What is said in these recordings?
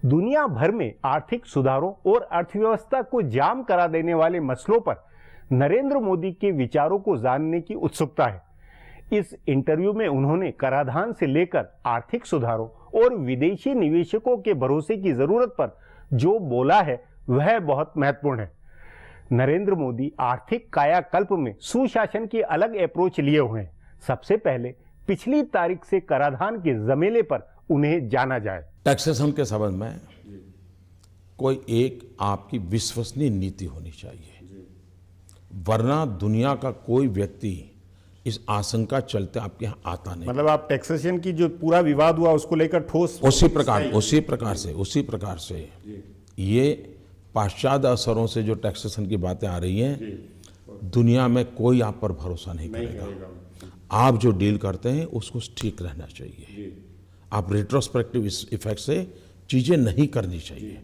दुनिया भर में आर्थिक सुधारों और अर्थव्यवस्था को जाम करा देने वाले मसलों पर नरेंद्र मोदी के विचारों को जानने की उत्सुकता है। इस इंटरव्यू में उन्होंने कराधान से लेकर आर्थिक सुधारों और विदेशी निवेशकों के भरोसे की जरूरत पर जो बोला है वह बहुत महत्वपूर्ण है। नरेंद्र मोदी आर्थिक कायाकल्प में सुशासन की अलग अप्रोच लिए हुए हैं। सबसे पहले पिछली तारीख से कराधान के जमेले पर उन्हें जाना जाए। टैक्सेशन के संबंध में कोई एक आपकी विश्वसनीय नीति होनी चाहिए, वरना दुनिया का कोई व्यक्ति इस आशंका चलते आपके यहाँ आता नहीं। मतलब आप टैक्सेशन की जो पूरा विवाद हुआ उसको लेकर ठोस उसी प्रकार से ये पाश्चात्य असरों से जो टैक्सेशन की बातें आ रही हैं, दुनिया में कोई आप पर भरोसा नहीं करेगा। आप जो डील करते हैं उसको ठीक रहना चाहिए। आप रेट्रोस्पेक्टिव इफेक्ट से चीजें नहीं करनी चाहिए।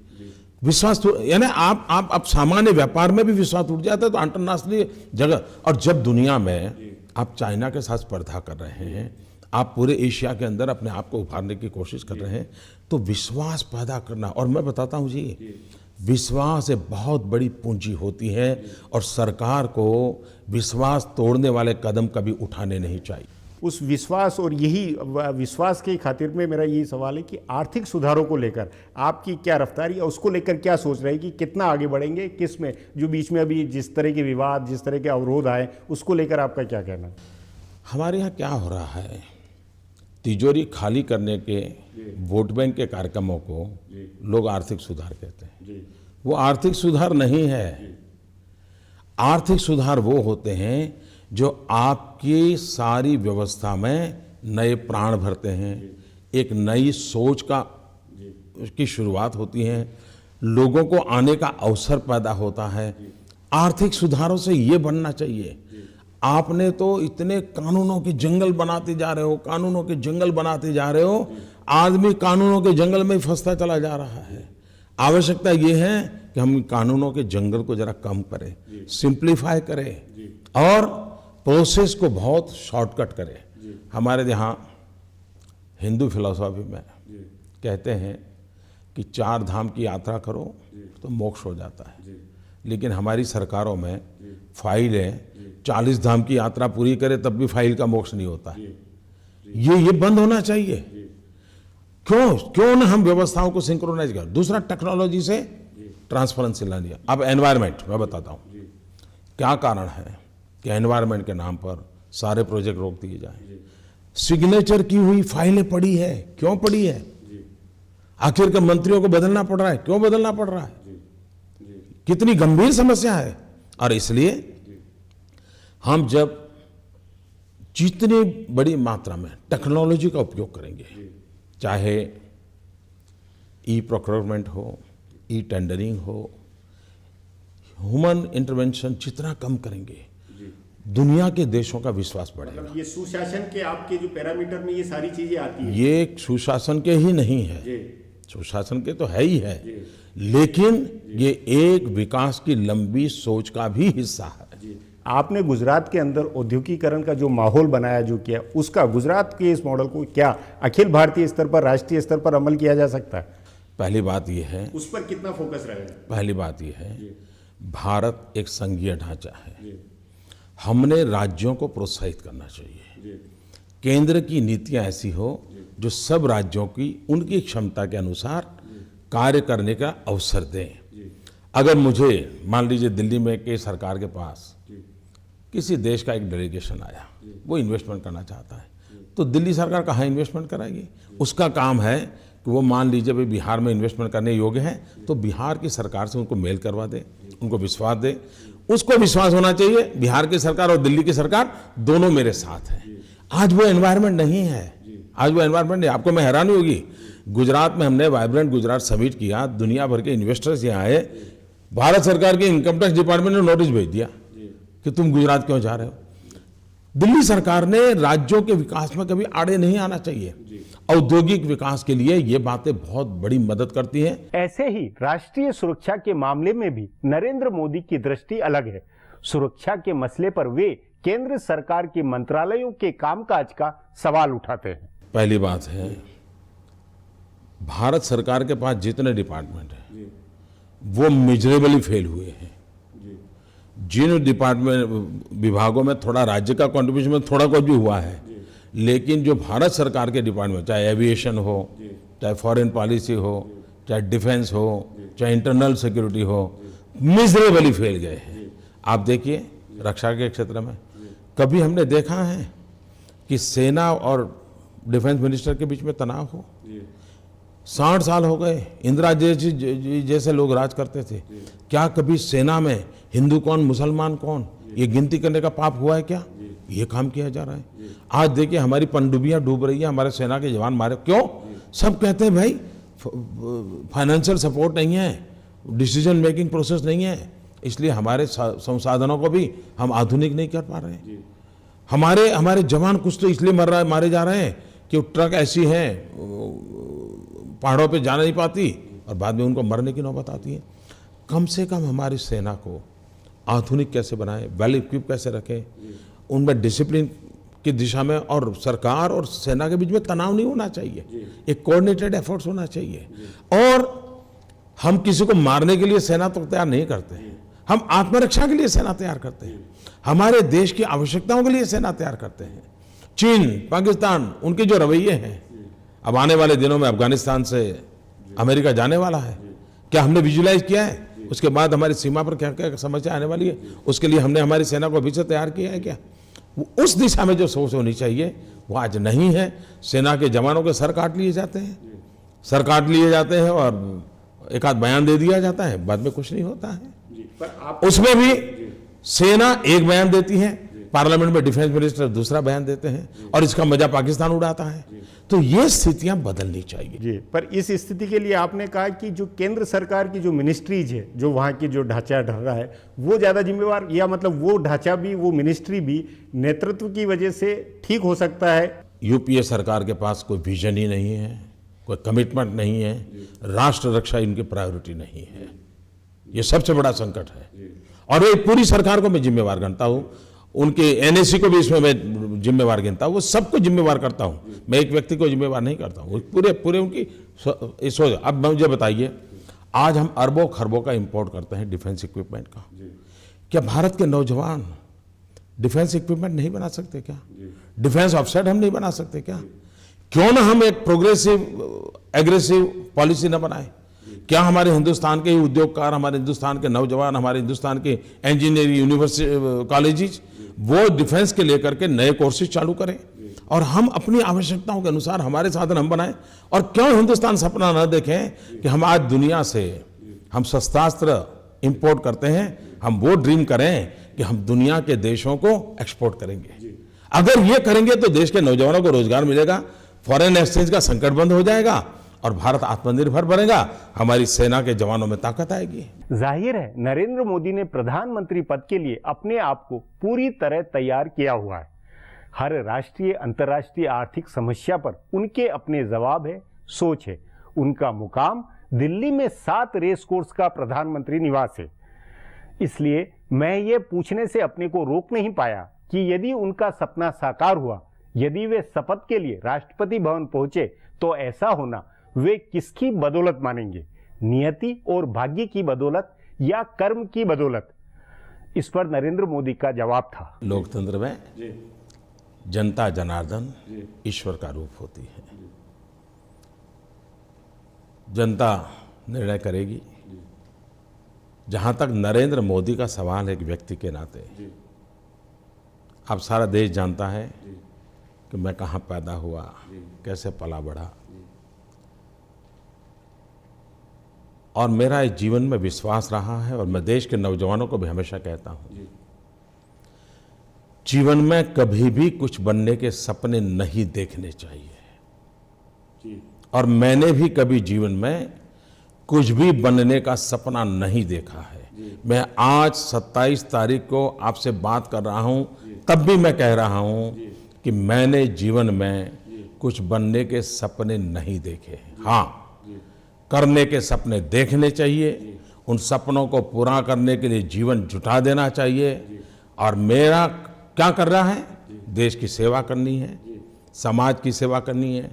विश्वास यानी आप सामान्य व्यापार में भी विश्वास उठ जाता है तो अंतरराष्ट्रीय जगह, और जब दुनिया में आप चाइना के साथ स्पर्धा कर रहे हैं, आप पूरे एशिया के अंदर अपने आप को उभारने की कोशिश कर रहे हैं, तो विश्वास पैदा करना, और मैं बताता हूं जी, विश्वास एक बहुत बड़ी पूंजी होती है और सरकार को विश्वास तोड़ने वाले कदम कभी उठाने नहीं चाहिए। उस विश्वास और यही विश्वास के खातिर में मेरा यही सवाल है कि आर्थिक सुधारों को लेकर आपकी क्या रफ्तारी है, उसको लेकर क्या सोच रहे हैं कि कितना आगे बढ़ेंगे, किस में जो बीच में अभी जिस तरह के विवाद, जिस तरह के अवरोध आए, उसको लेकर आपका क्या कहना है? हमारे यहाँ क्या हो रहा है, तिजोरी खाली करने के वोट बैंक के कार्यक्रमों को लोग आर्थिक सुधार कहते हैं। वो आर्थिक सुधार नहीं है। आर्थिक सुधार वो होते हैं जो आपकी सारी व्यवस्था में नए प्राण भरते हैं, एक नई सोच की शुरुआत होती है, लोगों को आने का अवसर पैदा होता है। आर्थिक सुधारों से ये बनना चाहिए। आपने तो इतने कानूनों के जंगल बनाते जा रहे हो, आदमी कानूनों के जंगल में फंसता चला जा रहा है। आवश्यकता ये है कि हम कानूनों के जंगल को जरा कम करें, सिंप्लीफाई करें और प्रोसेस को बहुत शॉर्टकट करें। हमारे यहाँ हिंदू फिलॉसफी में कहते हैं कि 4 धाम की यात्रा करो तो मोक्ष हो जाता है, लेकिन हमारी सरकारों में फाइलें 40 धाम की यात्रा पूरी करे तब भी फाइल का मोक्ष नहीं होता है। ये बंद होना चाहिए। क्यों ना हम व्यवस्थाओं को सिंक्रोनाइज करें। दूसरा, टेक्नोलॉजी से ट्रांसपेरेंसी लानी है। अब एनवायरनमेंट मैं बताता हूँ क्या कारण है कि एनवायरनमेंट के नाम पर सारे प्रोजेक्ट रोक दिए जाएं। सिग्नेचर की हुई फाइलें पड़ी है, क्यों पड़ी है? आखिर के मंत्रियों को बदलना पड़ रहा है, क्यों बदलना पड़ रहा है? कितनी गंभीर समस्या है। और इसलिए हम जब जितनी बड़ी मात्रा में टेक्नोलॉजी का उपयोग करेंगे, चाहे ई प्रोक्योरमेंट हो, ई टेंडरिंग हो, ह्यूमन इंटरवेंशन जितना कम करेंगे, दुनिया के देशों का विश्वास बढ़ेगा। मतलब ये सुशासन के आपके जो पैरामीटर में ये सारी चीजें आती हैं। ये सुशासन के ही नहीं है, सुशासन के तो है ही है, लेकिन ये एक विकास की लंबी सोच का भी हिस्सा है। आपने गुजरात के अंदर औद्योगिकीकरण का जो माहौल बनाया, जो किया, उसका गुजरात के इस मॉडल को क्या अखिल भारतीय स्तर पर, राष्ट्रीय स्तर पर अमल किया जा सकता है? पहली बात यह है, उस पर कितना फोकस रहेगा? पहली बात यह है, भारत एक संघीय ढांचा है। हमने राज्यों को प्रोत्साहित करना चाहिए। केंद्र की नीतियां ऐसी हो जो सब राज्यों की उनकी क्षमता के अनुसार कार्य करने का अवसर दें। अगर मुझे मान लीजिए दिल्ली में के सरकार के पास किसी देश का एक डेलीगेशन आया, वो इन्वेस्टमेंट करना चाहता है, तो दिल्ली सरकार कहाँ इन्वेस्टमेंट कराएगी? उसका काम है कि वो मान लीजिए भाई बिहार में इन्वेस्टमेंट करने योग्य है, तो बिहार की सरकार से उनको मेल करवा दे, उनको विश्वास दे। उसको विश्वास होना चाहिए बिहार की सरकार और दिल्ली की सरकार दोनों मेरे साथ हैं। आज वो एनवायरनमेंट नहीं है, आज वो एनवायरनमेंट नहीं। आपको मैं हैरानी होगी, गुजरात में हमने वाइब्रेंट गुजरात समिट किया, दुनिया भर के इन्वेस्टर्स यहाँ आए, भारत सरकार के इनकम टैक्स डिपार्टमेंट ने नोटिस भेज दिया कि तुम गुजरात क्यों जा रहे हो। दिल्ली सरकार ने राज्यों के विकास में कभी आड़े नहीं आना चाहिए। औद्योगिक विकास के लिए ये बातें बहुत बड़ी मदद करती हैं। ऐसे ही राष्ट्रीय सुरक्षा के मामले में भी नरेंद्र मोदी की दृष्टि अलग है। सुरक्षा के मसले पर वे केंद्र सरकार के मंत्रालयों के कामकाज का सवाल उठाते हैं। पहली बात है भारत सरकार के पास जितने डिपार्टमेंट हैं वो मिजरेबली फेल हुए हैं। जिन डिपार्टमेंट विभागों में थोड़ा राज्य का कंट्रीब्यूशन में थोड़ा कुछ भी हुआ है, लेकिन जो भारत सरकार के डिपार्टमेंट, चाहे एविएशन हो, चाहे फॉरेन पॉलिसी हो, चाहे डिफेंस हो, चाहे इंटरनल सिक्योरिटी हो, मिजरेबली फेल गए हैं। आप देखिए रक्षा के क्षेत्र में कभी हमने देखा है कि सेना और डिफेंस मिनिस्टर के बीच में तनाव हो? 60 साल हो गए, इंदिरा जैसे लोग राज करते थे। क्या कभी सेना में हिंदू कौन मुसलमान कौन ये गिनती करने का पाप हुआ है क्या? ये काम किया जा रहा है। आज देखिए हमारी पनडुब्बियां डूब रही है, हमारे सेना के जवान मारे, क्यों? सब कहते हैं भाई फाइनेंशियल सपोर्ट नहीं है, डिसीजन मेकिंग प्रोसेस नहीं है, इसलिए हमारे संसाधनों को भी हम आधुनिक नहीं कर पा रहे हैं। हमारे जवान कुछ तो इसलिए मारे जा रहे हैं कि ट्रक ऐसी हैं पहाड़ों पे जा नहीं पाती और बाद में उनको मरने की नौबत आती है। कम से कम हमारी सेना को आधुनिक कैसे बनाएं, वेल इक्विप कैसे रखें, उनमें डिसिप्लिन की दिशा में, और सरकार और सेना के बीच में तनाव नहीं होना चाहिए, एक कोऑर्डिनेटेड एफर्ट्स होना चाहिए। और हम किसी को मारने के लिए सेना तो तैयार नहीं करते हैं, हम आत्मरक्षा के लिए सेना तैयार करते हैं, हमारे देश की आवश्यकताओं के लिए सेना तैयार करते हैं। चीन, पाकिस्तान, उनके जो रवैये हैं, अब आने वाले दिनों में अफगानिस्तान से अमेरिका जाने वाला है, क्या हमने विजुलाइज किया है? उसके बाद हमारी सीमा पर क्या क्या समस्या आने वाली है, उसके लिए हमने हमारी सेना को अभी से तैयार किया है क्या? उस दिशा में जो सोच होनी चाहिए वो आज नहीं है। सेना के जवानों के सर काट लिए जाते हैं, और एक आध बयान दे दिया जाता है, बाद में कुछ नहीं होता है। उसमें भी सेना एक बयान देती है, पार्लियामेंट में डिफेंस मिनिस्टर दूसरा बयान देते हैं, और इसका मजा पाकिस्तान उड़ाता है। तो ये स्थितियां बदलनी चाहिए जी। पर इस स्थिति के लिए आपने कहा कि जो केंद्र सरकार की जो मिनिस्ट्रीज है, जो वहाँ की जो ढांचा ढल रहा है, वो ज़्यादा जिम्मेवार, या मतलब वो ढांचा भी, वो मिनिस्ट्री भी नेतृत्व की वजह से ठीक हो सकता है? यूपीए सरकार के पास कोई विजन ही नहीं है, कोई कमिटमेंट नहीं है, राष्ट्र रक्षा इनकी प्रायोरिटी नहीं है। ये सबसे बड़ा संकट है, और ये पूरी सरकार को मैं जिम्मेवार गिनता हूँ, उनके एनएसी को भी इसमें मैं जिम्मेवार गिनता हूँ, वो सबको जिम्मेवार करता हूँ, मैं एक व्यक्ति को जिम्मेवार नहीं करता हूँ, पूरे उनकी सोच। अब मुझे बताइए, आज हम अरबों खरबों का इंपोर्ट करते हैं डिफेंस इक्विपमेंट का, क्या भारत के नौजवान डिफेंस इक्विपमेंट नहीं बना सकते क्या? डिफेंस ऑफसेट हम नहीं बना सकते क्या? क्यों ना हम एक प्रोग्रेसिव एग्रेसिव पॉलिसी न बनाए? क्या हमारे हिंदुस्तान के उद्योगकार, हमारे हिंदुस्तान के नौजवान, हमारे हिंदुस्तान के इंजीनियरिंग यूनिवर्सिटी कॉलेजेस वो डिफेंस के लेकर के नए कोर्सेज चालू करें, और हम अपनी आवश्यकताओं के अनुसार हमारे साधन हम बनाएं? और क्यों हिंदुस्तान सपना न देखें कि हम आज दुनिया से हम शस्त्रास्त्र इंपोर्ट करते हैं, हम वो ड्रीम करें कि हम दुनिया के देशों को एक्सपोर्ट करेंगे। अगर ये करेंगे तो देश के नौजवानों को रोजगार मिलेगा, फॉरेन एक्सचेंज का संकट बंद हो जाएगा, और भारत आत्मनिर्भर बनेगा, हमारी सेना के जवानों में ताकत आएगी। जाहिर है नरेंद्र मोदी ने प्रधानमंत्री पद के लिए अपने आप को पूरी तरह तैयार किया हुआ है। हर राष्ट्रीय अंतर्राष्ट्रीय आर्थिक समस्या पर उनके अपने जवाब है, सोच है। उनका मुकाम दिल्ली में 7 रेस कोर्स का प्रधानमंत्री निवास है। इसलिए मैं ये पूछने से अपने को रोक नहीं पाया कि यदि उनका सपना साकार हुआ, यदि वे शपथ के लिए राष्ट्रपति भवन पहुंचे, तो ऐसा होना वे किसकी बदौलत मानेंगे? नियति और भाग्य की बदौलत या कर्म की बदौलत? इस पर नरेंद्र मोदी का जवाब था, लोकतंत्र में जनता जनार्दन ईश्वर का रूप होती है। जनता निर्णय करेगी। जहां तक नरेंद्र मोदी का सवाल है, एक व्यक्ति के नाते, अब सारा देश जानता है कि मैं कहां पैदा हुआ, कैसे पला बढ़ा, और मेरा इस जीवन में विश्वास रहा है, और मैं देश के नौजवानों को भी हमेशा कहता हूं, जीवन में कभी भी कुछ बनने के सपने नहीं देखने चाहिए। और मैंने भी कभी जीवन में कुछ भी बनने का सपना नहीं देखा है। मैं आज 27 तारीख को आपसे बात कर रहा हूं, तब भी मैं कह रहा हूं कि मैंने जीवन में कुछ बनने के सपने नहीं देखे। हाँ, करने के सपने देखने चाहिए, उन सपनों को पूरा करने के लिए जीवन जुटा देना चाहिए। और मेरा क्या कर रहा है? देश की सेवा करनी है, समाज की सेवा करनी है,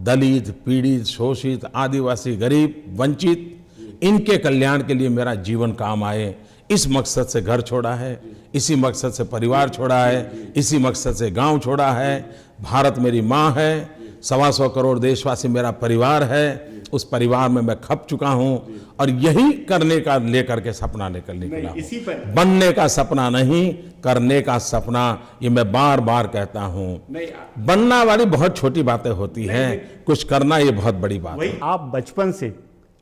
दलित, पीड़ित, शोषित, आदिवासी, गरीब, वंचित, इनके कल्याण के लिए मेरा जीवन काम आए, इस मकसद से घर छोड़ा है, इसी मकसद से परिवार छोड़ा है, इसी मकसद से गांव छोड़ा है। भारत मेरी माँ है, 125 करोड़ देशवासी मेरा परिवार है, उस परिवार में मैं खप चुका हूं और यही करने का लेकर के सपना लेकर निकला हूं। बनने का सपना नहीं, करने का सपना, ये मैं बार बार कहता हूं। बनना वाली बहुत छोटी बातें होती हैं, कुछ करना ये बहुत बड़ी बात है। आप बचपन से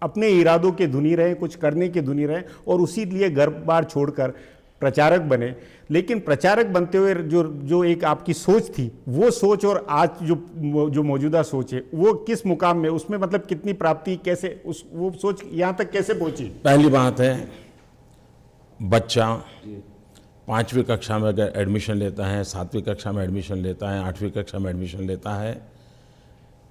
अपने इरादों के धुनी रहे, कुछ करने के धुनी रहे और उसी लिए घर बार छोड़कर प्रचारक बने। लेकिन प्रचारक बनते हुए जो एक आपकी सोच थी, वो सोच और आज जो मौजूदा सोच है, वो किस मुकाम में, उसमें मतलब कितनी प्राप्ति, कैसे वो सोच यहाँ तक कैसे पहुंची? पहली बात है, बच्चा 5वीं कक्षा में अगर एडमिशन लेता है, 7वीं कक्षा में एडमिशन लेता है, 8वीं कक्षा में एडमिशन लेता है,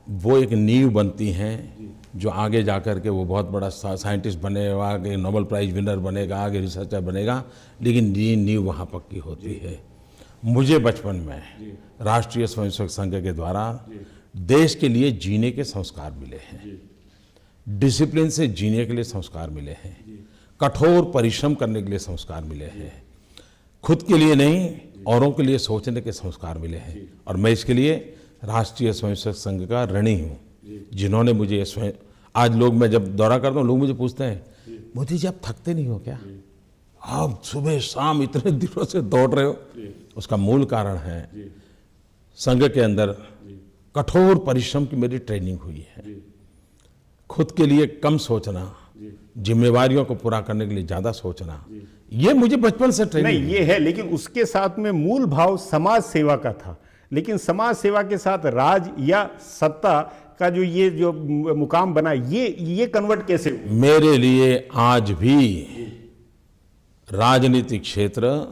वो एक नींव बनती हैं जो आगे जाकर के वो बहुत बड़ा साइंटिस्ट बनेगा, आगे नोबेल प्राइज विनर बनेगा, आगे रिसर्चर बनेगा, लेकिन ये नींव वहाँ पक्की होती है। मुझे बचपन में राष्ट्रीय स्वयंसेवक संघ के द्वारा देश के लिए जीने के संस्कार मिले हैं, डिसिप्लिन से जीने के लिए संस्कार मिले हैं, कठोर परिश्रम करने के लिए संस्कार मिले हैं, खुद के लिए नहीं औरों के लिए सोचने के संस्कार मिले हैं। और मैं इसके लिए राष्ट्रीय स्वयंसेवक संघ का ऋणी हूँ, जिन्होंने मुझे स्वयं, आज लोग, मैं जब दौरा करता हूँ, लोग मुझे पूछते हैं, मोदी जी आप थकते नहीं हो क्या? आप सुबह शाम इतने दिनों से दौड़ रहे हो। उसका मूल कारण है संघ के अंदर कठोर परिश्रम की मेरी ट्रेनिंग हुई है। खुद के लिए कम सोचना, जिम्मेवारियों को पूरा करने के लिए ज्यादा सोचना, ये मुझे बचपन से ट्रेनिंग नहीं, ये है। लेकिन उसके साथ में मूल भाव समाज सेवा का था। लेकिन समाज सेवा के साथ राज या सत्ता का जो मुकाम बना, ये कन्वर्ट कैसे हुआ? मेरे लिए आज भी राजनीतिक क्षेत्र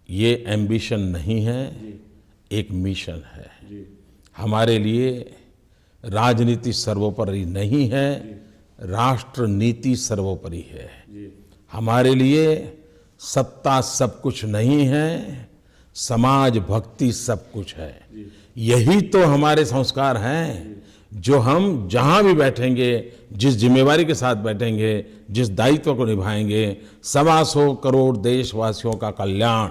ये एम्बिशन नहीं है, एक मिशन है। हमारे लिए राजनीति सर्वोपरि नहीं है, राष्ट्र नीति सर्वोपरि है। हमारे लिए सत्ता सब कुछ नहीं है, समाज भक्ति सब कुछ है। यही तो हमारे संस्कार हैं, जो हम जहां भी बैठेंगे, जिस जिम्मेवारी के साथ बैठेंगे, जिस दायित्व को निभाएंगे, 125 करोड़ देशवासियों का कल्याण,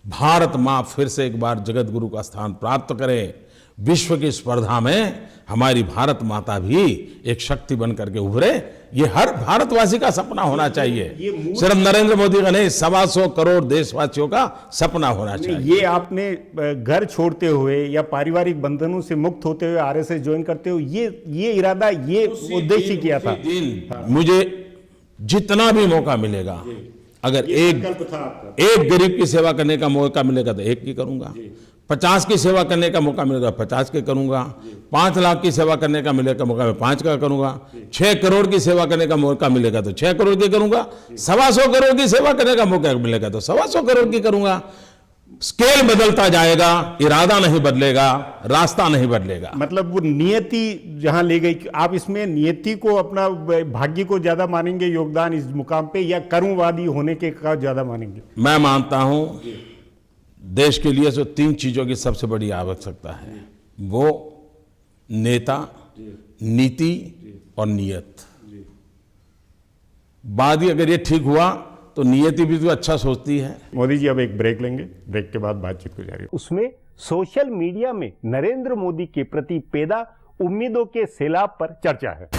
भारत माँ फिर से एक बार जगत गुरु का स्थान प्राप्त करे, विश्व की स्पर्धा में हमारी भारत माता भी एक शक्ति बन करके उभरे, ये हर भारतवासी का सपना होना चाहिए। सिर्फ नरेंद्र मोदी का नहीं, 125 करोड़ देशवासियों का सपना होना चाहिए। ये आपने घर छोड़ते हुए या पारिवारिक बंधनों से मुक्त होते हुए आरएसएस ज्वाइन करते हुए ये इरादा, ये उद्देश्य किया था? मुझे जितना भी मौका मिलेगा, अगर एक गरीब की सेवा करने का मौका मिलेगा तो एक की करूंगा, 50 की सेवा करने का मौका मिलेगा 50 के करूंगा, 5 लाख की सेवा करने का मिलेगा मौका मैं 5 का करूंगा, 6 करोड़ की सेवा करने का मौका मिलेगा तो 6 करोड़ की करूंगा, 125 करोड़ की सेवा करने का मौका मिलेगा तो 125 करोड़ की करूंगा। स्केल बदलता जाएगा, इरादा नहीं बदलेगा, रास्ता नहीं बदलेगा। मतलब वो नियति जहां ले गई, आप इसमें नियति को, अपना भाग्य को ज्यादा मानेंगे योगदान इस मुकाम पे, या कर्मवादी होने के का ज्यादा मानेंगे? मैं मानता हूं देश के लिए जो 3 चीजों की सबसे बड़ी आवश्यकता है, वो नेता, नीति और नियत। बाद ही अगर ये ठीक हुआ तो नियति भी तो अच्छा सोचती है। मोदी जी अब एक ब्रेक लेंगे, ब्रेक के बाद बातचीत को जारी। उसमें सोशल मीडिया में नरेंद्र मोदी के प्रति पैदा उम्मीदों के सैलाब पर चर्चा है।